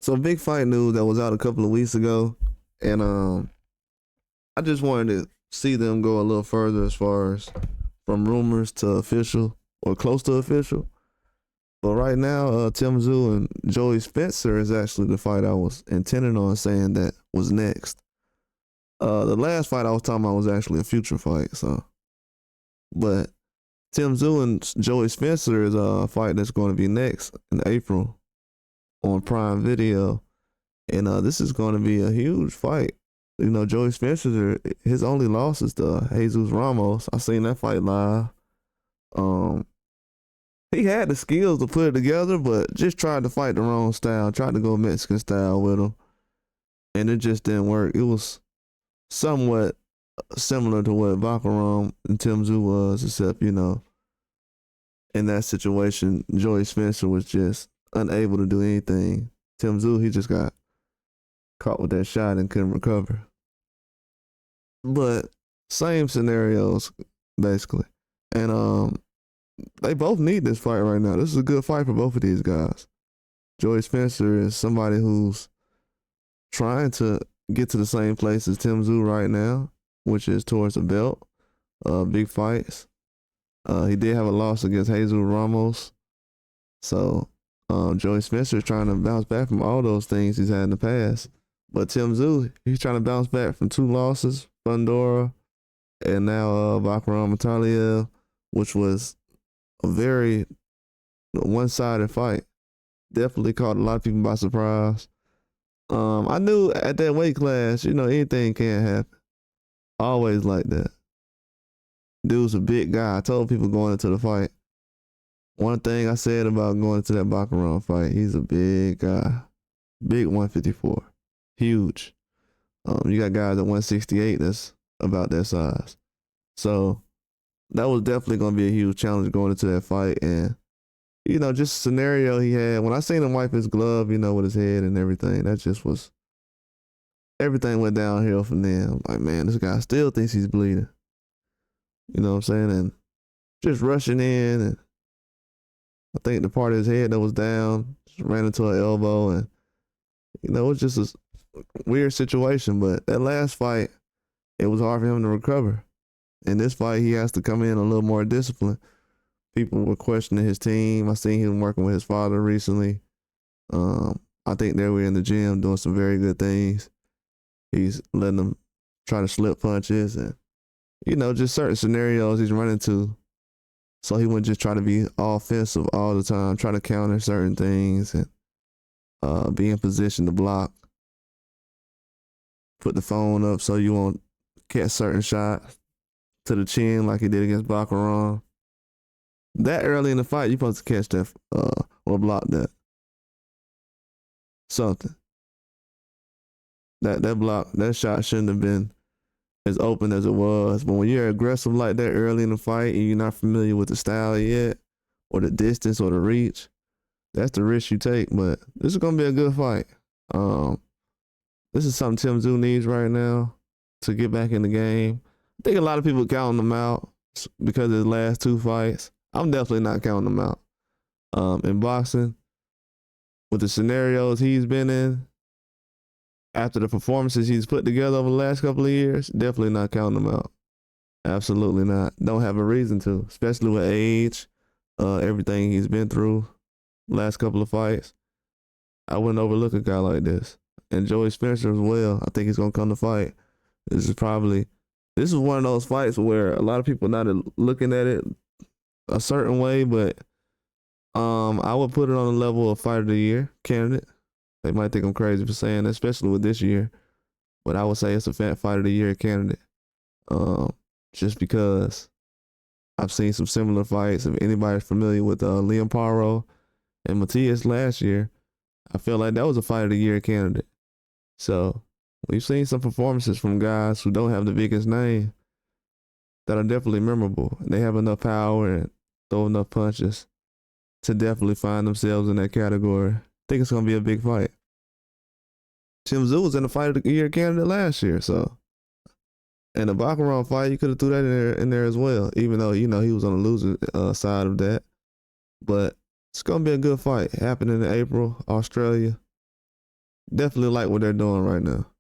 So big fight news that was out a couple of weeks ago, and I just wanted to see them go a little further as far as from rumors to official or close to official. But right now, Tim Tszyu and Joey Spencer is actually the fight I was intending on saying that was next. The last fight I was talking about was actually a future fight. So, but Tim Tszyu and Joey Spencer is a fight that's going to be next in April on Prime Video, and this is going to be a huge fight. You know, Joey Spencer, his only loss is to Jesus Ramos. I seen that fight live. Um, he had the skills to put it together, but just tried to fight the wrong style. Tried to go Mexican style with him, and it just didn't work. It was somewhat similar to what Bakaram and Tim Tszyu was, except, you know, in that situation, Joey Spencer was just unable to do anything. Tim Tszyu, he just got caught with that shot and couldn't recover. But same scenarios, basically. And they both need this fight right now. This is a good fight for both of these guys. Joey Spencer is somebody who's trying to get to the same place as Tim Tszyu right now, which is towards the belt, big fights. He did have a loss against Jesus Ramos. So Joey Spencer is trying to bounce back from all those things he's had in the past. But Tim Tszyu, he's trying to bounce back from 2 losses, Fundora, and now Bakaram Italia, which was a very one-sided fight. Definitely caught a lot of people by surprise. I knew at that weight class, you know, anything can happen. Always like that. Dude's a big guy. I told people going into the fight, one thing I said about going into that Bakaram fight, he's a big guy. Big 154. Huge. You got guys at 168 that's about that size. So that was definitely going to be a huge challenge going into that fight. And, you know, just a scenario he had. When I seen him wipe his glove, you know, with his head and everything, that just was, everything went downhill from there. I'm like, man, this guy still thinks he's bleeding. You know what I'm saying? And just rushing in, and I think the part of his head that was down just ran into an elbow, and, you know, it was just a weird situation. But that last fight, it was hard for him to recover. In this fight, he has to come in a little more disciplined. People were questioning his team. I seen him working with his father recently. I think they were in the gym doing some very good things. He's letting them try to slip punches and, you know, just certain scenarios he's running to. So he wouldn't just try to be offensive all the time, try to counter certain things and be in position to block. Put the phone up so you won't catch certain shots to the chin like he did against Bakaram. That early in the fight, you're supposed to catch that or block that. Something. That block, that shot shouldn't have been as open as it was. But when you're aggressive like that early in the fight and you're not familiar with the style yet, or the distance or the reach, that's the risk you take. But this is gonna be a good fight. This is something Tim Tszyu needs right now to get back in the game. I think a lot of people counting him out because of his last 2 fights. I'm definitely not counting him out. In boxing, with the scenarios he's been in, after the performances he's put together over the last couple of years, definitely not counting him out. Absolutely not. Don't have a reason to, especially with age, everything he's been through last couple of fights. I wouldn't overlook a guy like this. And Joey Spencer as well. I think he's going to come to fight. This is one of those fights where a lot of people not looking at it a certain way, but I would put it on the level of Fight of the Year candidate. They might think I'm crazy for saying that, especially with this year, but I would say it's a Fight of the Year candidate. Just because I've seen some similar fights. If anybody's familiar with Liam Paro and Matias last year, I feel like that was a Fight of the Year candidate. So we've seen some performances from guys who don't have the biggest name that are definitely memorable. They have enough power and throw enough punches to definitely find themselves in that category. I think it's going to be a big fight. Tim Tszyu was in the Fight of the Year candidate last year, so. And the Bakaram fight, you could have threw that in there as well, even though, you know, he was on the loser side of that. But it's going to be a good fight happening in April, Australia. definitely like what they're doing right now.